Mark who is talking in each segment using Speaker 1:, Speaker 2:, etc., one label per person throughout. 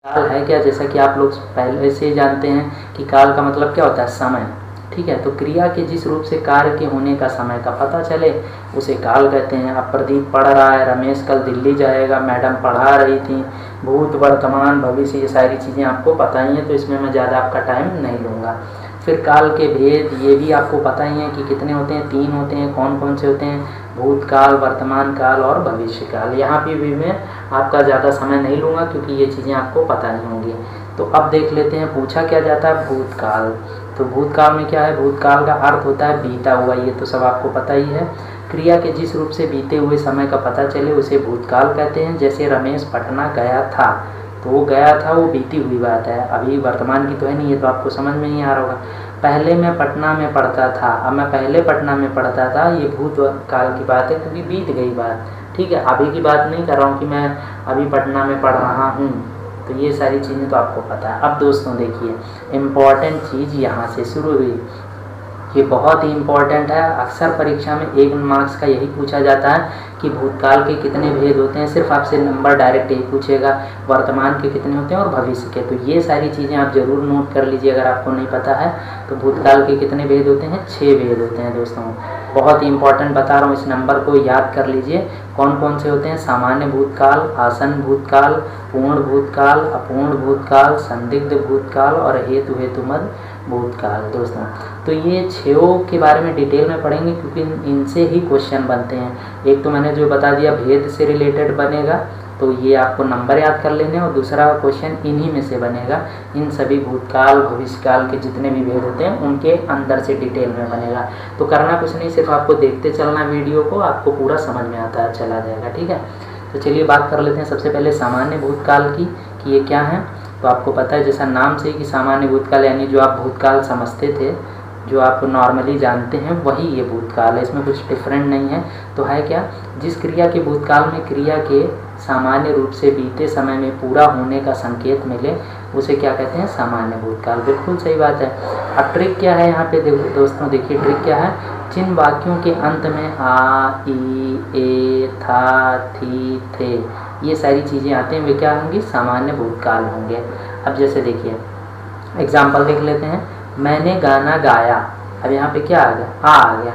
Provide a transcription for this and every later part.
Speaker 1: काल है क्या, जैसा कि आप लोग पहले से जानते हैं कि काल का मतलब क्या होता है, समय। ठीक है, तो क्रिया के जिस रूप से कार्य के होने का समय का पता चले उसे काल कहते हैं। अब प्रदीप पढ़ रहा है, रमेश कल दिल्ली जाएगा, मैडम पढ़ा रही थी, भूत वर्तमान भविष्य ये सारी चीज़ें आपको पता ही हैं, तो इसमें मैं ज़्यादा आपका टाइम नहीं लूँगा। फिर काल के भेद ये भी आपको पता ही है कि कितने होते हैं, 3 होते हैं। कौन कौन से होते हैं, भूतकाल, वर्तमान काल और भविष्य काल। यहाँ पे भी मैं आपका ज़्यादा समय नहीं लूँगा क्योंकि ये चीज़ें आपको पता नहीं होंगी। तो अब देख लेते हैं पूछा क्या जाता है, भूतकाल। तो भूतकाल में क्या है, भूतकाल का अर्थ होता है बीता हुआ, ये तो सब आपको पता ही है। क्रिया के जिस रूप से बीते हुए समय का पता चले उसे भूतकाल कहते हैं। जैसे रमेश पटना गया था, तो वो गया था, वो बीती हुई बात है, अभी वर्तमान की तो है नहीं, ये तो आपको समझ में नहीं आ रहा होगा। पहले मैं पटना में पढ़ता था, अब मैं पहले पटना में पढ़ता था, ये भूतकाल की बात है क्योंकि बीत गई बात। ठीक है, अभी की बात नहीं कर रहा हूँ कि मैं अभी पटना में पढ़ रहा हूँ। तो ये सारी चीज़ें तो आपको पता है। अब दोस्तों देखिए, इम्पॉर्टेंट चीज़ यहाँ से शुरू हुई, ये बहुत ही इम्पॉर्टेंट है। अक्सर परीक्षा में 1 मार्क्स का यही पूछा जाता है कि भूतकाल के कितने भेद होते हैं। सिर्फ आपसे नंबर डायरेक्ट यही पूछेगा, वर्तमान के कितने होते हैं और भविष्य के। तो ये सारी चीज़ें आप ज़रूर नोट कर लीजिए अगर आपको नहीं पता है। तो भूतकाल के कितने भेद होते हैं, 6 भेद होते हैं दोस्तों। बहुत ही इंपॉर्टेंट बता रहा हूँ, इस नंबर को याद कर लीजिए। कौन कौन से होते हैं, सामान्य भूतकाल, आसन्न भूतकाल, पूर्ण भूतकाल, अपूर्ण भूतकाल, संदिग्ध भूतकाल और हेतु हेतुमद भूतकाल। दोस्तों तो ये 6 के बारे में डिटेल में पढ़ेंगे क्योंकि इनसे ही क्वेश्चन बनते हैं। एक तो मैंने जो बता दिया भेद से रिलेटेड बनेगा, तो ये आपको नंबर याद कर लेने, और दूसरा क्वेश्चन इन्हीं में से बनेगा। इन सभी भूतकाल भविष्यकाल के जितने भी भेद होते हैं उनके अंदर से डिटेल में बनेगा। तो करना कुछ नहीं, सिर्फ आपको देखते चलना वीडियो को, आपको पूरा समझ में आता है, चला जाएगा। ठीक है, तो चलिए बात कर लेते हैं सबसे पहले सामान्य भूतकाल की कि ये क्या है। तो आपको पता है जैसा नाम से कि सामान्य भूतकाल यानी जो आप भूतकाल समझते थे, जो आप नॉर्मली जानते हैं वही ये भूतकाल है, इसमें कुछ डिफरेंट नहीं है। तो है क्या, जिस क्रिया के भूतकाल में क्रिया के सामान्य रूप से बीते समय में पूरा होने का संकेत मिले उसे क्या कहते हैं, सामान्य भूतकाल। बिल्कुल सही बात है। अब ट्रिक क्या है यहाँ पे देखो दोस्तों, देखिए ट्रिक क्या है, जिन वाक्यों के अंत में आ, ई, ए, था, थी, थे ये सारी चीज़ें आते हैं वे क्या होंगी, सामान्य भूतकाल होंगे। अब जैसे देखिए एग्जाम्पल देख लेते हैं, मैंने गाना गाया। अब यहाँ पे क्या आ गया, आ गया,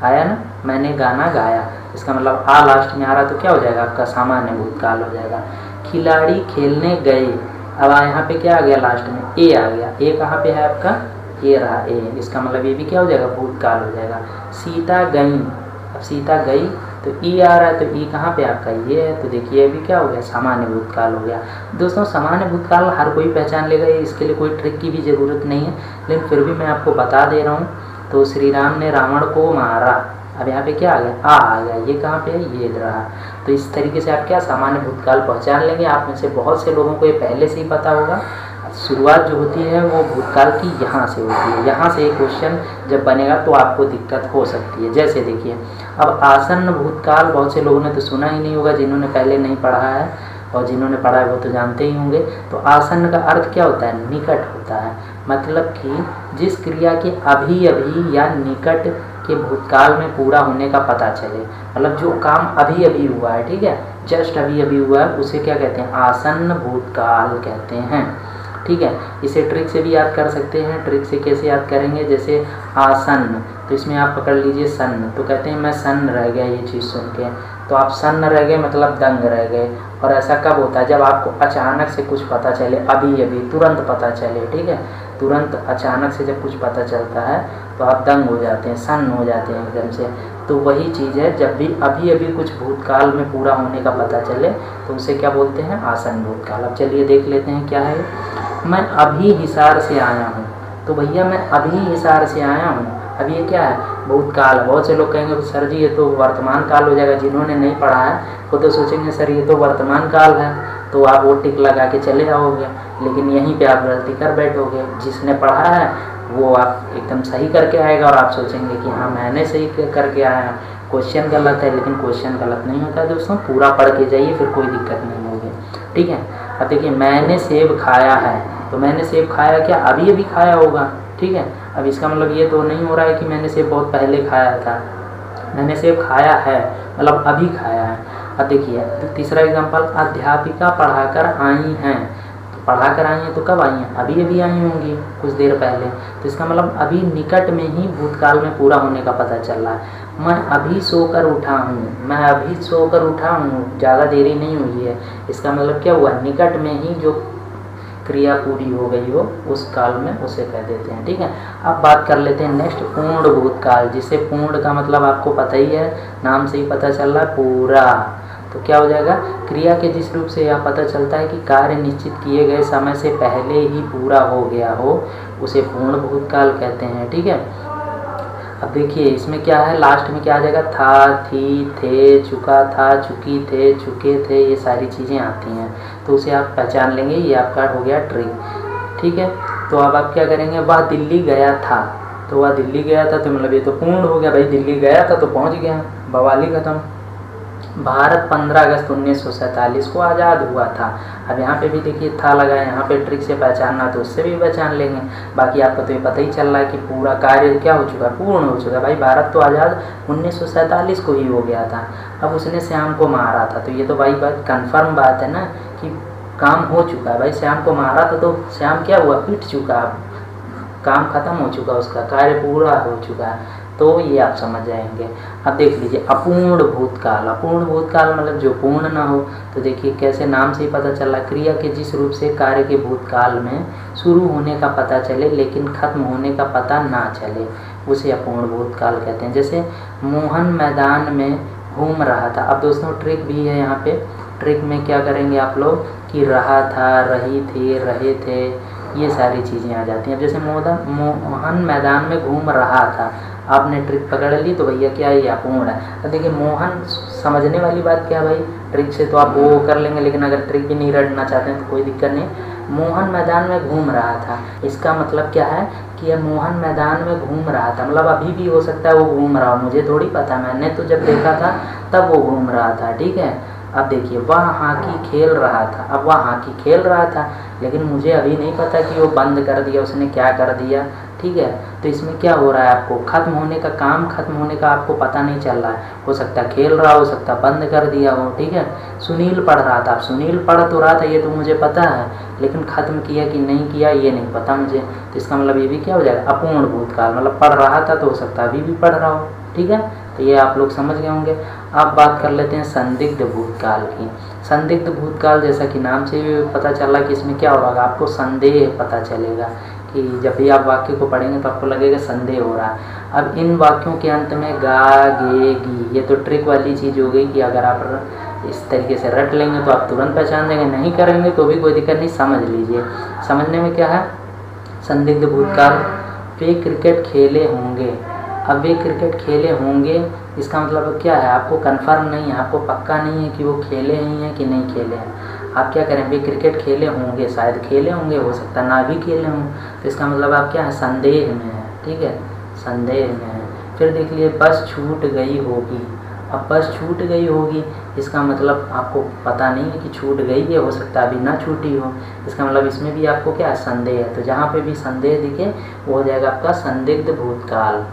Speaker 1: आया ना, मैंने गाना गाया, इसका मतलब आ लास्ट में आ रहा तो क्या हो जाएगा आपका, सामान्य भूतकाल हो जाएगा। खिलाड़ी खेलने गए, अब यहाँ पे क्या आ गया लास्ट में, ए आ गया। ए कहाँ पे है आपका, ए रहा ए, इसका मतलब ये भी क्या हो जाएगा, भूतकाल हो जाएगा। सीता गई, अब सीता गई तो ई आ रहा है, तो ई कहाँ पे आपका, ये है, तो देखिए ये भी क्या हो गया, सामान्य भूतकाल हो गया। दोस्तों सामान्य भूतकाल हर कोई पहचान लेगा, इसके लिए कोई ट्रिक की भी ज़रूरत नहीं है, लेकिन फिर भी मैं आपको बता दे रहा हूँ। तो श्री राम ने रावण को मारा, अब यहाँ पे क्या आ गया, आ गया, ये कहाँ पे है, ये रहा। तो इस तरीके से आप क्या सामान्य भूतकाल पहचान लेंगे। आप में से बहुत से लोगों को ये पहले से ही पता होगा। शुरुआत जो होती है वो भूतकाल की यहाँ से होती है, यहाँ से एक क्वेश्चन जब बनेगा तो आपको दिक्कत हो सकती है। जैसे देखिए अब आसन्न भूतकाल बहुत से लोगों ने तो सुना ही नहीं होगा, जिन्होंने पहले नहीं पढ़ा है, और जिन्होंने पढ़ा है वो तो जानते ही होंगे। तो आसन्न का अर्थ क्या होता है, निकट होता है, मतलब कि जिस क्रिया के अभी अभी या निकट के भूतकाल में पूरा होने का पता चले, मतलब जो काम अभी अभी हुआ है, ठीक है, जस्ट अभी अभी हुआ है, उसे क्या कहते हैं, आसन्न भूतकाल कहते हैं। ठीक है, इसे ट्रिक से भी याद कर सकते हैं। ट्रिक से कैसे याद करेंगे, जैसे आसन्न, तो इसमें आप पकड़ लीजिए सन्न, तो कहते हैं मैं सन्न रह गया ये चीज़ सुन के, तो आप सन्न रह गए मतलब दंग रह गए। और ऐसा कब होता है, जब आपको अचानक से कुछ पता चले, अभी अभी तुरंत पता चले, ठीक है, तुरंत अचानक से जब कुछ पता चलता है तो आप दंग हो जाते हैं, सन्न हो जाते हैं एकदम से। तो वही चीज़ है, जब भी अभी अभी कुछ भूतकाल में पूरा होने का पता चले तो उसे क्या बोलते हैं, आसन्न भूतकाल। अब चलिए देख लेते हैं क्या है। मैं अभी हिसार से आया हूँ, तो भैया मैं अभी हिसार से आया हूँ, अब ये क्या है, भूतकाल। बहुत से लोग कहेंगे सर जी ये तो वर्तमान काल हो जाएगा, जिन्होंने नहीं पढ़ा है वो तो सोचेंगे सर ये तो वर्तमान काल है, तो आप वो टिक लगा के चले जाओगे, लेकिन यहीं पे आप गलती कर बैठोगे। जिसने पढ़ा है वो आप एकदम सही करके आएगा और आप सोचेंगे कि हाँ मैंने सही करके आया, क्वेश्चन गलत है, लेकिन क्वेश्चन गलत नहीं होता है दोस्तों, पूरा पढ़ के जाइए फिर कोई दिक्कत नहीं होगी। ठीक है, अब देखिए मैंने सेब खाया है, तो मैंने सेब खाया क्या, अभी अभी खाया होगा, ठीक है। अब इसका मतलब ये तो नहीं हो रहा है कि मैंने सेब बहुत पहले खाया था, मैंने सेब खाया है मतलब अभी खाया है। अब देखिए तीसरा एग्जांपल, अध्यापिका पढ़ाकर आई हैं, पढ़ा कर आई हैं तो कब आई हैं? अभी अभी आई होंगी कुछ देर पहले। तो इसका मतलब अभी निकट में ही भूतकाल में पूरा होने का पता चल रहा है। मैं अभी सोकर उठा हूँ, मैं अभी सोकर उठा हूँ, ज़्यादा देरी नहीं हुई है। इसका मतलब क्या हुआ? निकट में ही जो क्रिया पूरी हो गई हो उस काल में उसे कह देते हैं। ठीक है, अब बात कर लेते हैं नेक्स्ट पूर्ण भूतकाल, जिसे पूर्ण का मतलब आपको पता ही है, नाम से ही पता चल रहा है पूरा। तो क्या हो जाएगा? क्रिया के जिस रूप से यह पता चलता है कि कार्य निश्चित किए गए समय से पहले ही पूरा हो गया हो, उसे पूर्ण भूतकाल कहते हैं। ठीक है, अब देखिए इसमें क्या है, लास्ट में क्या आ जाएगा? था, थी, थे, चुका था, चुकी थे, चुके थे, ये सारी चीज़ें आती हैं। तो उसे आप पहचान लेंगे, ये आपका हो गया ट्रिक। ठीक है, तो अब आप क्या करेंगे? वह दिल्ली गया था, तो वह दिल्ली गया था तो मतलब ये तो पूर्ण हो गया भाई, दिल्ली गया था तो पहुंच गया, बवाली खत्म। भारत 15 अगस्त 1947 को आज़ाद हुआ था। अब यहाँ पे भी देखिए था लगा है, यहाँ पे ट्रिक से पहचानना तो उससे भी पहचान लेंगे। बाकी आपको तो ये पता ही चल रहा है कि पूरा कार्य क्या हो चुका है? पूर्ण हो चुका है भाई। भारत तो आज़ाद 1947 को ही हो गया था। अब उसने श्याम को मारा था, तो ये तो भाई बात कन्फर्म बात है ना कि काम हो चुका है भाई। श्याम को मारा था तो श्याम क्या हुआ? पिट चुका, काम खत्म हो चुका, उसका कार्य पूरा हो चुका है। तो ये आप समझ जाएंगे। अब देख लीजिए अपूर्ण भूतकाल। अपूर्ण भूतकाल मतलब जो पूर्ण ना हो। तो देखिए कैसे, नाम से ही पता चला, क्रिया के जिस रूप से कार्य के भूतकाल में शुरू होने का पता चले लेकिन खत्म होने का पता ना चले, उसे अपूर्ण भूतकाल कहते हैं। जैसे मोहन मैदान में घूम रहा था। अब दोस्तों ट्रिक भी है यहाँ पे। ट्रिक में क्या करेंगे आप लोग कि रहा था, रही थी, रहे थे, ये सारी चीज़ें आ जाती हैं। जैसे मोहन मैदान में घूम रहा था, आपने ट्रिक पकड़ ली तो भैया क्या ये अपूर्ण है। तो देखिए मोहन समझने वाली बात क्या भाई, ट्रिक से तो आप वो कर लेंगे, लेकिन अगर ट्रिक भी नहीं रटना चाहते हैं तो कोई दिक्कत नहीं। मोहन मैदान में घूम रहा था, इसका मतलब क्या है कि यह मोहन मैदान में घूम रहा था, मतलब अभी भी हो सकता है वो घूम रहा हो, मुझे थोड़ी पता, मैंने तो जब देखा था तब वो घूम रहा था। ठीक है, अब देखिए वह हॉकी खेल रहा था। अब वह हॉकी खेल रहा था लेकिन मुझे अभी नहीं पता कि वो बंद कर दिया, उसने क्या कर दिया। ठीक है, तो इसमें क्या हो रहा है, आपको खत्म होने का, काम खत्म होने का आपको पता नहीं चल रहा है। हो सकता है खेल रहा, हो सकता है बंद कर दिया हो। ठीक है, सुनील पढ़ रहा था। अब सुनील पढ़ तो रहा था ये तो मुझे पता है, लेकिन ख़त्म किया कि नहीं किया ये नहीं पता मुझे। तो इसका मतलब ये भी क्या हो जाएगा? अपूर्ण भूतकाल। मतलब पढ़ रहा था तो हो सकता है अभी भी पढ़ रहा हो। ठीक है, तो ये आप लोग समझ गए होंगे। अब बात कर लेते हैं संदिग्ध भूतकाल की। संदिग्ध भूतकाल जैसा कि नाम से भी पता चला कि इसमें क्या होगा, आपको संदेह पता चलेगा कि जब भी आप वाक्य को पढ़ेंगे तो आपको लगेगा संदेह हो रहा है। अब इन वाक्यों के अंत में गा, गे, गी, ये तो ट्रिक वाली चीज़ हो गई कि अगर आप इस तरीके से रट लेंगे तो आप तुरंत पहचान देंगे, नहीं करेंगे तो भी कोई दिक्कत नहीं, समझ लीजिए। समझने में क्या है, संदिग्ध भूतकाल, वे क्रिकेट खेले होंगे। अब वे क्रिकेट खेले होंगे इसका मतलब क्या है, आपको कंफर्म नहीं है, आपको पक्का नहीं है कि वो खेले ही हैं कि नहीं खेले हैं। आप क्या करें, वे क्रिकेट खेले होंगे, शायद खेले होंगे, हो सकता ना भी खेले हों। तो इसका मतलब आप क्या है, संदेह में है। ठीक है, संदेह में है। फिर देख लिए बस छूट गई होगी। अब बस छूट गई होगी इसका मतलब आपको पता नहीं है कि छूट गई है, हो सकता है अभी ना छूटी हो। इसका मतलब इसमें भी आपको क्या है, संदेह है। तो जहाँ पे भी संदेह दिखे वो हो जाएगा आपका संदिग्ध भूतकाल।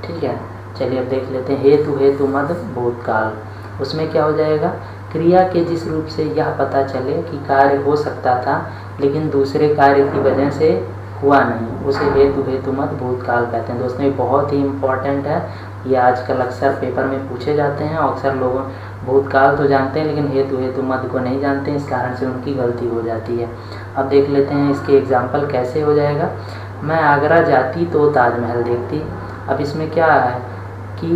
Speaker 1: ठीक है, चलिए अब देख लेते हैं हेतु हेतु मद भूतकाल। उसमें क्या हो जाएगा, क्रिया के जिस रूप से यह पता चले कि कार्य हो सकता था लेकिन दूसरे कार्य की वजह से हुआ नहीं, उसे हेतु हेतु मद भूतकाल कहते हैं। दोस्तों ये बहुत ही इम्पॉर्टेंट है, ये आजकल अक्सर पेपर में पूछे जाते हैं। और अक्सर लोग भूतकाल तो जानते हैं लेकिन हेतु हेतु मद को नहीं जानते, इस कारण से उनकी गलती हो जाती है। अब देख लेते हैं इसके एग्जाम्पल कैसे हो जाएगा। मैं आगरा जाती तो ताजमहल देखती। अब इसमें क्या है कि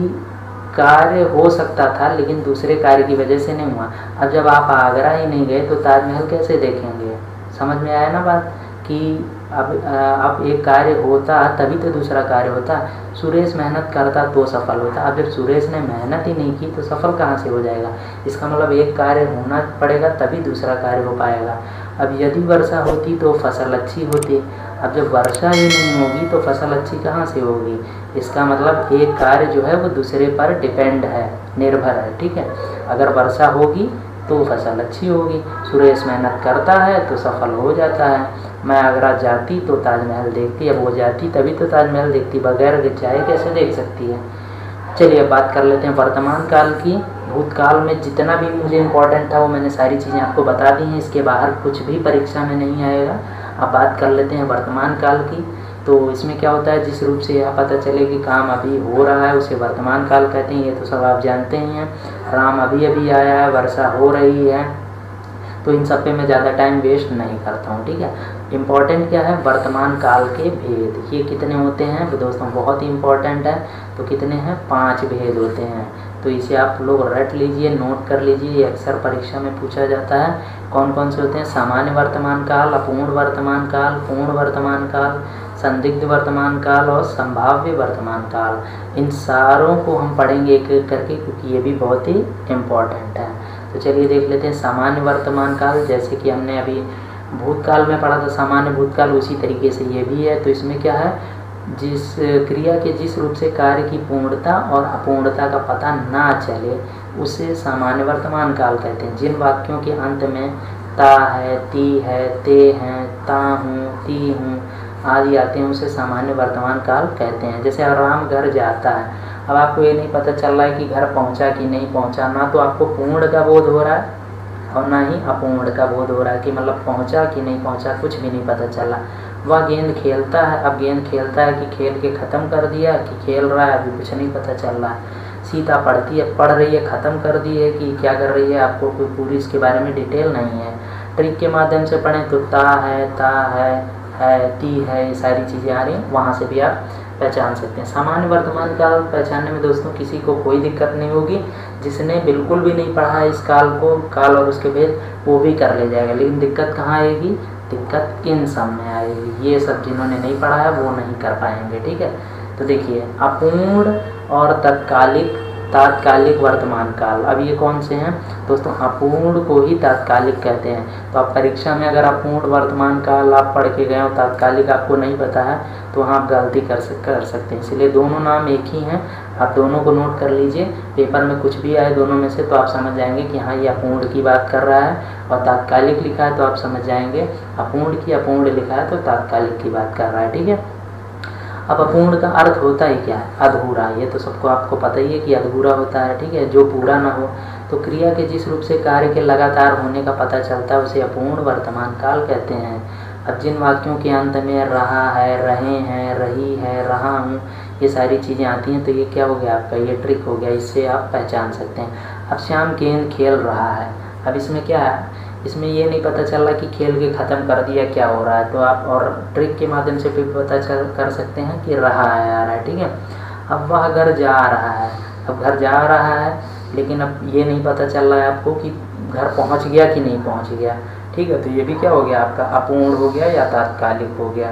Speaker 1: कार्य हो सकता था लेकिन दूसरे कार्य की वजह से नहीं हुआ। अब जब आप आगरा ही नहीं गए तो ताजमहल कैसे देखेंगे, समझ में आया ना बात कि अब एक कार्य होता तभी तो दूसरा कार्य होता। सुरेश मेहनत करता तो सफल होता। अब जब सुरेश ने मेहनत ही नहीं की तो सफल कहाँ से हो जाएगा। इसका मतलब एक कार्य होना पड़ेगा तभी दूसरा कार्य हो पाएगा। अब यदि वर्षा होती तो फसल अच्छी होती। अब जब वर्षा ही नहीं होगी तो फसल अच्छी कहाँ से होगी। इसका मतलब एक कार्य जो है वो दूसरे पर डिपेंड है, निर्भर है। ठीक है, अगर वर्षा होगी तो फसल अच्छी होगी, सुरेश मेहनत करता है तो सफल हो जाता है। मैं आगरा जाती तो ताजमहल देखती। अब वो जाती तभी तो ताजमहल देखती, बगैर जाए कैसे देख सकती है। चलिए अब बात कर लेते हैं वर्तमान काल की। भूतकाल में जितना भी मुझे इम्पोर्टेंट था वो मैंने सारी चीज़ें आपको बता दी हैं। इसके बाहर कुछ भी परीक्षा में नहीं आएगा। अब बात कर लेते हैं वर्तमान काल की। तो इसमें क्या होता है, जिस रूप से यह पता चले कि काम अभी हो रहा है उसे वर्तमान काल कहते हैं। ये तो सब आप जानते ही हैं। राम अभी अभी आया है, वर्षा हो रही है, तो इन सब पे मैं ज़्यादा टाइम वेस्ट नहीं करता हूँ। ठीक है, इम्पॉर्टेंट क्या है, वर्तमान काल के भेद। ये कितने होते हैं दोस्तों, बहुत ही इम्पॉर्टेंट है। तो कितने हैं, 5 भेद होते हैं। तो इसे आप लोग रट लीजिए, नोट कर लीजिए, ये अक्सर परीक्षा में पूछा जाता है। कौन कौन से होते हैं, सामान्य वर्तमान काल, अपूर्ण वर्तमान काल, पूर्ण वर्तमान काल, संदिग्ध वर्तमान काल और संभाव्य वर्तमान काल। इन सारों को हम पढ़ेंगे एक एक करके, क्योंकि ये भी बहुत ही इम्पॉर्टेंट है। तो चलिए देख लेते हैं सामान्य वर्तमान काल। जैसे कि हमने अभी भूतकाल में पढ़ा था सामान्य भूतकाल, उसी तरीके से ये भी है। तो इसमें क्या है, जिस क्रिया के जिस रूप से कार्य की पूर्णता और अपूर्णता का पता ना चले उसे सामान्य वर्तमान काल कहते हैं। जिन वाक्यों के अंत में ता है, ती है, ते हैं, ता हूँ, ती हूँ आदि आते हैं उसे सामान्य वर्तमान काल कहते हैं। जैसे राम घर जाता है, अब आपको ये नहीं पता चल रहा है कि घर पहुंचा कि नहीं पहुंचा, ना तो आपको पूर्ण का बोध हो रहा है और ना ही अपूर्ण का बोध हो रहा है कि मतलब पहुंचा कि नहीं पहुंचा, कुछ भी नहीं पता चला। वह गेंद खेलता है, अब गेंद खेलता है कि खेल के ख़त्म कर दिया कि खेल रहा है, अभी कुछ नहीं पता चल रहा है। सीता पढ़ रही है, ख़त्म कर दी है कि क्या कर रही है, आपको कोई पूरी इसके बारे में डिटेल नहीं है। ट्रिक के माध्यम से पढ़ें तो ता है, ती है, ये सारी चीज़ें आ रही हैं, वहाँ से भी आप पहचान सकते हैं। सामान्य वर्तमान काल पहचानने में दोस्तों किसी को कोई दिक्कत नहीं होगी। जिसने बिल्कुल भी नहीं पढ़ा है इस काल को, काल और उसके भेद, वो भी कर ले जाएगा। लेकिन दिक्कत कहाँ आएगी, दिक्कत किन सब में आएगी, ये सब जिन्होंने नहीं पढ़ा है वो नहीं कर पाएंगे। ठीक है, तो देखिए अपूर्ण और तात्कालिक वर्तमान काल। अब ये कौन से हैं दोस्तों, अपूर्ण को ही तात्कालिक कहते हैं। तो आप परीक्षा में अगर अपूर्ण वर्तमान काल आप पढ़ के गए हो, तात्कालिक आपको नहीं पता है, तो वहाँ आप गलती कर सकते हैं। इसलिए दोनों नाम एक ही हैं, आप दोनों को नोट कर लीजिए। पेपर में कुछ भी आए दोनों में से तो आप समझ जाएंगे कि हाँ ये अपूर्ण की बात कर रहा है, और तात्कालिक लिखा है तो आप समझ जाएंगे अपूर्ण लिखा है तो तात्कालिक की बात कर रहा है। ठीक है, अब अपूर्ण का अर्थ होता ही क्या है, अधूरा। ये तो सबको आपको पता ही है कि अधूरा होता है। ठीक है, जो पूरा ना हो। तो क्रिया के जिस रूप से कार्य के लगातार होने का पता चलता है उसे अपूर्ण वर्तमान काल कहते हैं। अब जिन वाक्यों के अंत में रहा है, रहे हैं, रही है, रहा हूँ, ये सारी चीज़ें आती हैं तो ये क्या हो गया आपका, ये ट्रिक हो गया, इससे आप पहचान सकते हैं। अब श्याम गेंद खेल रहा है, अब इसमें क्या है, इसमें ये नहीं पता चल रहा कि खेल के ख़त्म कर दिया क्या हो रहा है, तो आप और ट्रिक के माध्यम से भी पता कर सकते हैं कि रहा है आ रहा है। ठीक है, अब वह घर जा रहा है, अब घर जा रहा है लेकिन अब ये नहीं पता चल रहा है आपको कि घर पहुंच गया कि नहीं पहुंच गया। ठीक है, तो ये भी क्या हो गया आपका, अपूर्ण हो गया या तात्कालिक हो गया।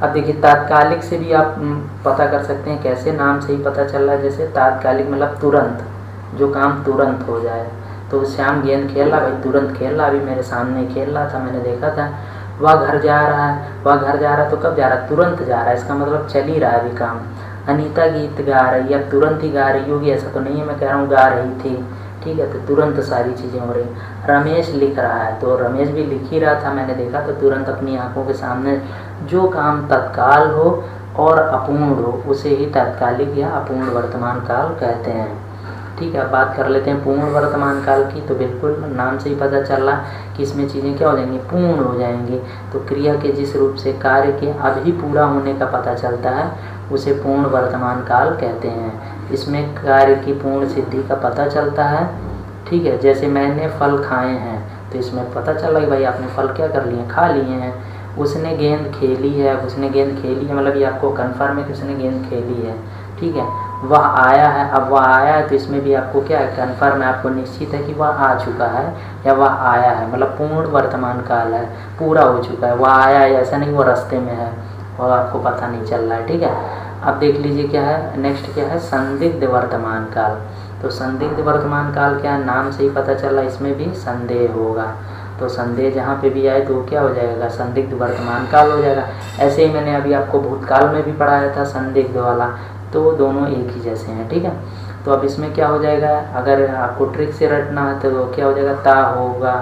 Speaker 1: अब देखिए तात्कालिक से भी आप पता कर सकते हैं, कैसे, नाम से ही पता चल रहा है। जैसे तात्कालिक मतलब तुरंत, जो काम तुरंत हो जाए। तो श्याम गेंद खेल रहा, भाई तुरंत खेल रहा, अभी मेरे सामने खेल रहा था, मैंने देखा था। वह घर जा रहा है, वह घर जा रहा है तो कब जा रहा है, तुरंत जा रहा है, इसका मतलब चल ही रहा है अभी काम। अनीता गीत गा रही है, अब तुरंत ही गा रही होगी ऐसा तो नहीं है, मैं कह रहा हूँ गा रही थी। ठीक है, तो तुरंत सारी चीज़ें हो रही। रमेश लिख रहा है, तो रमेश भी लिख ही रहा था, मैंने देखा, तो तुरंत अपनी आंखों के सामने। जो काम तत्काल हो और अपूर्ण हो उसे ही तात्कालिक या अपूर्ण वर्तमान काल कहते हैं। ठीक है, अब बात कर लेते हैं पूर्ण वर्तमान काल की। तो बिल्कुल नाम से ही पता चल रहा कि इसमें चीज़ें क्या हो जाएंगी, पूर्ण हो जाएंगी। तो क्रिया के जिस रूप से कार्य के अभी पूरा होने का पता चलता है उसे पूर्ण वर्तमान काल कहते हैं। इसमें कार्य की पूर्ण सिद्धि का पता चलता है। ठीक है, जैसे मैंने फल खाए हैं, तो इसमें पता चल रहा है भाई आपने फल क्या कर लिए, खा लिए हैं। उसने गेंद खेली है, उसने गेंद खेली है, मतलब ये आपको कन्फर्म है कि उसने गेंद खेली है। ठीक है, वह आया है, अब वह आया है तो इसमें भी आपको क्या है, कन्फर्म है, आपको निश्चित है कि वह आ चुका है या वह आया है, मतलब पूर्ण वर्तमान काल है, पूरा हो चुका है। वह आया है, ऐसा नहीं वो रास्ते में है और आपको पता नहीं चल रहा है। ठीक है, अब देख लीजिए क्या है, नेक्स्ट क्या है, संदिग्ध वर्तमान काल। तो संदिग्ध वर्तमान काल क्या है, नाम से ही पता चल रहा है, इसमें भी संदेह होगा। तो संदेह जहाँ पे भी आए तो क्या हो जाएगा, संदिग्ध वर्तमान काल हो जाएगा। ऐसे ही मैंने अभी आपको भूतकाल में भी पढ़ाया था संदिग्ध वाला, तो दोनों एक ही जैसे हैं। ठीक है, तो अब इसमें क्या हो जाएगा, अगर आपको ट्रिक से रटना है तो क्या हो जाएगा, ता होगा,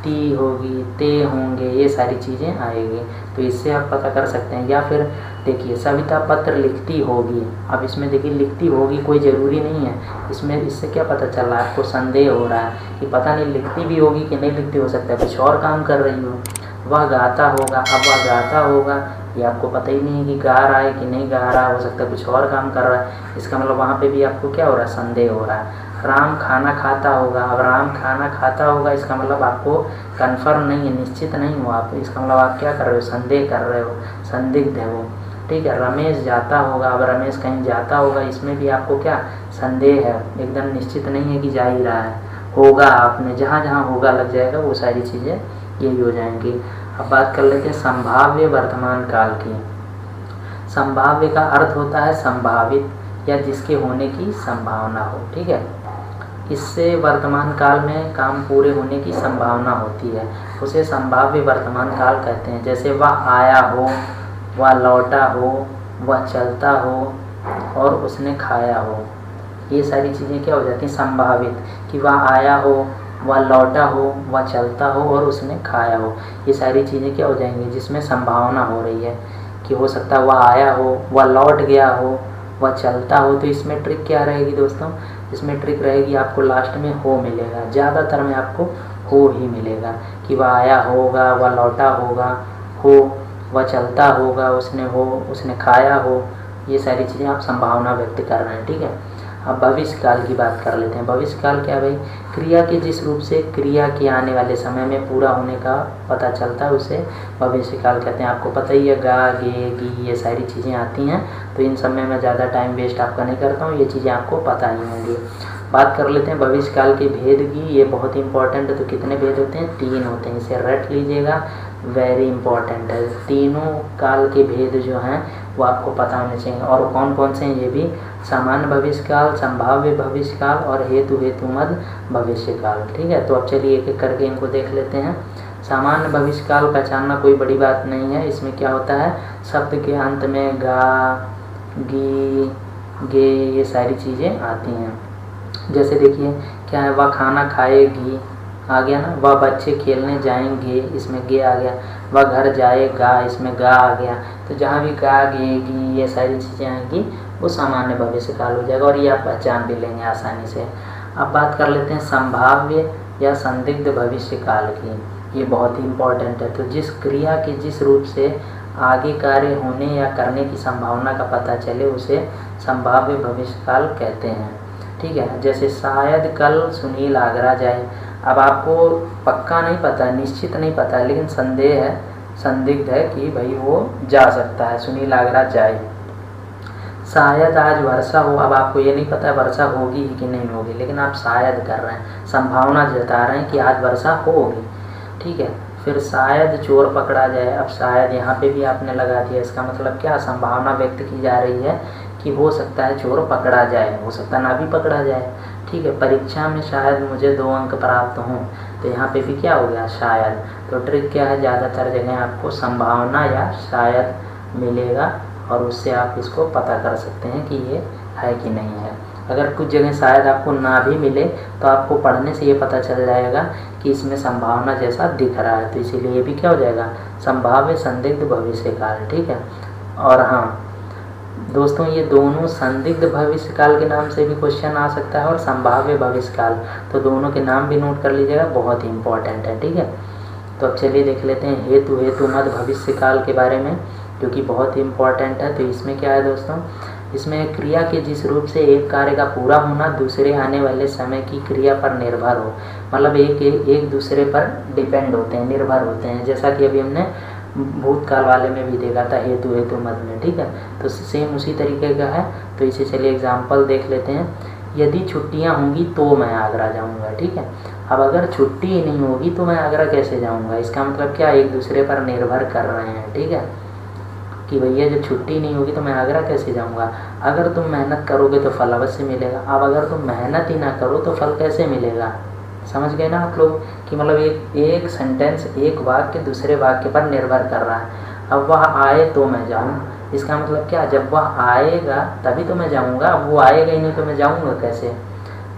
Speaker 1: ती होगी, ते होंगे, ये सारी चीज़ें आएगी। तो इससे आप पता कर सकते हैं। या फिर देखिए सविता पत्र लिखती होगी, अब इसमें देखिए लिखती होगी कोई ज़रूरी नहीं है, इसमें इससे क्या पता चल रहा है आपको संदेह हो रहा है कि पता नहीं लिखती भी होगी कि नहीं लिखती, हो सकता है कुछ और काम कर रही हो। वह गाता होगा, अब वह गाता होगा ये आपको पता ही नहीं है कि गा रहा है कि नहीं गा रहा है, हो सकता है कुछ और काम कर रहा है, इसका मतलब वहाँ पे भी आपको क्या हो रहा है, संदेह हो रहा है। राम खाना खाता होगा, अब राम खाना खाता होगा इसका मतलब आपको कन्फर्म नहीं है, निश्चित नहीं हो आप, इसका मतलब आप क्या कर रहे हो, संदेह कर रहे हो, संदिग्ध है वो, ठीक है। रमेश जाता होगा, अब रमेश कहीं जाता होगा, इसमें भी आपको क्या संदेह है, एकदम निश्चित नहीं है कि जा ही रहा है, होगा आपने जहाँ जहाँ होगा लग जाएगा वो सारी चीज़ें यही हो जाएंगी। अब बात कर लेते हैं संभाव्य वर्तमान काल की। संभाव्य का अर्थ होता है संभावित या जिसके होने की संभावना हो, ठीक है। इससे वर्तमान काल में काम पूरे होने की संभावना होती है, उसे संभाव्य वर्तमान काल कहते हैं। जैसे वह आया हो, वह लौटा हो, वह चलता हो और उसने खाया हो, ये सारी चीज़ें क्या हो जाती हैं, संभावित, कि वह आया हो, वह लौटा हो, वह चलता हो और उसने खाया हो, ये सारी चीज़ें क्या हो जाएंगी जिसमें संभावना हो रही है कि हो सकता है वह आया हो, वह लौट गया हो, वह चलता हो। तो इसमें ट्रिक क्या रहेगी दोस्तों, इसमें ट्रिक रहेगी आपको लास्ट में हो मिलेगा, ज़्यादातर में आपको हो ही मिलेगा कि वह आया होगा, वह लौटा होगा, हो, वह चलता होगा, उसने हो, उसने खाया हो, ये सारी चीज़ें आप संभावना व्यक्त कर रहे हैं, ठीक है। अब भविष्य काल की बात कर लेते हैं। भविष्य काल क्या भाई, क्रिया के जिस रूप से क्रिया के आने वाले समय में पूरा होने का पता चलता है उसे भविष्य काल कहते हैं। आपको पता ही है गा, गे, गी, ये सारी चीज़ें आती हैं, तो इन सब में मैं ज़्यादा टाइम वेस्ट आपका नहीं करता हूँ, ये चीज़ें आपको पता ही होंगी। बात कर लेते हैं भविष्य काल के भेद की, ये बहुत इंपॉर्टेंट है। तो कितने भेद होते हैं, 3 होते हैं, इसे रट लीजिएगा, वेरी इंपॉर्टेंट है। तीनों काल के भेद जो हैं वो आपको पता होने चाहिए, और कौन कौन से हैं ये भी, सामान्य भविष्य काल, संभाव्य भविष्य काल और हेतु हेतुमद भविष्य काल, ठीक है। तो अब चलिए एक एक करके इनको देख लेते हैं। सामान्य भविष्य काल पहचानना कोई बड़ी बात नहीं है, इसमें क्या होता है, शब्द के अंत में गा, गी, गे, ये सारी चीज़ें आती हैं। जैसे देखिए क्या है, वह खाना खाएगी आ गया ना, वह बच्चे खेलने जाएंगे, इसमें गे आ गया, वह घर जाएगा, इसमें गा आ गया। तो जहाँ भी गा, गे, गी, ये सारी चीज़ें आएंगी वो सामान्य भविष्य काल हो जाएगा, और ये आप पहचान भी लेंगे आसानी से। अब बात कर लेते हैं संभाव्य या संदिग्ध भविष्य काल की, ये बहुत ही इम्पोर्टेंट है। तो जिस क्रिया के जिस रूप से आगे कार्य होने या करने की संभावना का पता चले उसे संभाव्य भविष्य काल कहते हैं, ठीक है। जैसे शायद कल सुनील आगरा जाए, अब आपको पक्का नहीं पता, निश्चित नहीं पता, लेकिन संदेह है, संदिग्ध है कि भाई वो जा सकता है, सुनील आगरा जाए। शायद आज वर्षा हो, अब आपको ये नहीं पता वर्षा होगी कि नहीं होगी, लेकिन आप शायद कर रहे हैं, संभावना जता रहे हैं कि आज वर्षा होगी, ठीक है। फिर शायद चोर पकड़ा जाए, अब शायद यहाँ पे भी आपने लगा दिया, इसका मतलब क्या, संभावना व्यक्त की जा रही है कि हो सकता है चोर पकड़ा जाए, हो सकता ना भी पकड़ा जाए, ठीक है। परीक्षा में शायद मुझे 2 अंक प्राप्त हों, तो यहाँ पे भी क्या हो गया, शायद। तो ट्रिक क्या है, ज़्यादातर जगह आपको संभावना या शायद मिलेगा और उससे आप इसको पता कर सकते हैं कि ये है कि नहीं है। अगर कुछ जगह शायद आपको ना भी मिले तो आपको पढ़ने से ये पता चल जाएगा कि इसमें संभावना जैसा दिख रहा है, तो इसीलिए ये भी क्या हो जाएगा, संभाव्य संदिग्ध भविष्य काल, ठीक है। और हाँ दोस्तों, ये दोनों संदिग्ध भविष्य काल के नाम से भी क्वेश्चन आ सकता है और संभाव्य भविष्य काल, तो दोनों के नाम भी नोट कर लीजिएगा, बहुत ही इंपॉर्टेंट है, ठीक है। तो अब चलिए देख लेते हैं हेतु हेतुमद भविष्य काल के बारे में, जो कि बहुत ही इंपॉर्टेंट है। तो इसमें क्या है दोस्तों, इसमें क्रिया के जिस रूप से एक कार्य का पूरा होना दूसरे आने वाले समय की क्रिया पर निर्भर हो, मतलब एक दूसरे पर डिपेंड होते हैं, निर्भर होते हैं, जैसा कि अभी हमने भूतकाल वाले में भी देखा था हेतु हेतुमद में, ठीक है। तो सेम उसी तरीके का है। तो इसे चलिए एग्जाम्पल देख लेते हैं। यदि छुट्टियां होंगी तो मैं आगरा जाऊंगा, ठीक है। अब अगर छुट्टी ही नहीं होगी तो मैं आगरा कैसे जाऊंगा, इसका मतलब क्या, एक दूसरे पर निर्भर कर रहे हैं, ठीक है, कि भैया जब छुट्टी नहीं होगी तो मैं आगरा कैसे जाऊंगा। अगर तुम मेहनत करोगे तो फल अवश्य मिलेगा, अब अगर तुम मेहनत ही ना करो तो फल कैसे मिलेगा। समझ गए ना आप लोग, कि मतलब एक सेंटेंस, एक वाक्य दूसरे वाक्य पर निर्भर कर रहा है। अब वह आए तो मैं जाऊँ, इसका मतलब क्या, जब वह आएगा तभी तो मैं जाऊँगा, अब वो आएगा ही नहीं तो मैं जाऊँगा कैसे,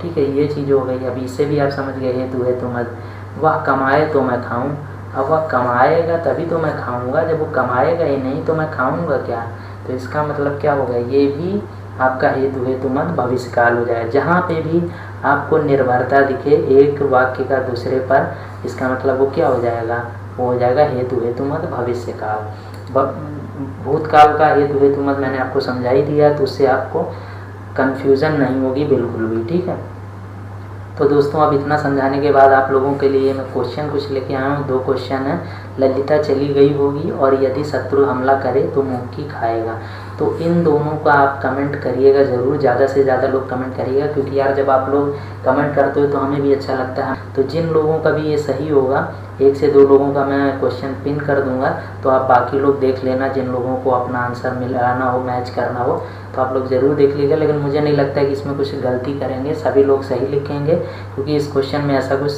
Speaker 1: ठीक है। ये चीज़ हो गई। अब इससे भी आप समझ गए हेतु हेतुमद। वह कमाए तो मैं खाऊँ, अब वह कमाएगा तभी तो मैं खाऊंगा, जब वो कमाएगा ही नहीं तो मैं खाऊंगा क्या, तो इसका मतलब क्या होगा, ये भी आपका हेतु हेतु मत भविष्य काल हो जाए। जहाँ पे भी आपको निर्भरता दिखे एक वाक्य का दूसरे पर, इसका मतलब वो क्या हो जाएगा, वो हो जाएगा हेतु हेतु मत भविष्य काल। भूतकाल का हेतु हेतु मत मैंने आपको समझा ही दिया, तो उससे आपको कन्फ्यूज़न नहीं होगी बिल्कुल भी, ठीक है। तो दोस्तों अब इतना समझाने के बाद आप लोगों के लिए मैं क्वेश्चन कुछ लेके आया हूँ। 2 क्वेश्चन है। ललिता चली गई होगी और यदि शत्रु हमला करे तो मुँह की खाएगा। तो इन दोनों का आप कमेंट करिएगा ज़रूर, ज़्यादा से ज़्यादा लोग कमेंट करिएगा, क्योंकि यार जब आप लोग कमेंट करते हो तो हमें भी अच्छा लगता है। तो जिन लोगों का भी ये सही होगा, 1 से 2 लोगों का मैं क्वेश्चन पिन कर दूंगा, तो आप बाकी लोग देख लेना। जिन लोगों को अपना आंसर मिलाना हो, मैच करना हो, तो आप लोग ज़रूर देख लीजिएगा। लेकिन मुझे नहीं लगता कि इसमें कुछ गलती करेंगे, सभी लोग सही लिखेंगे, क्योंकि इस क्वेश्चन में ऐसा कुछ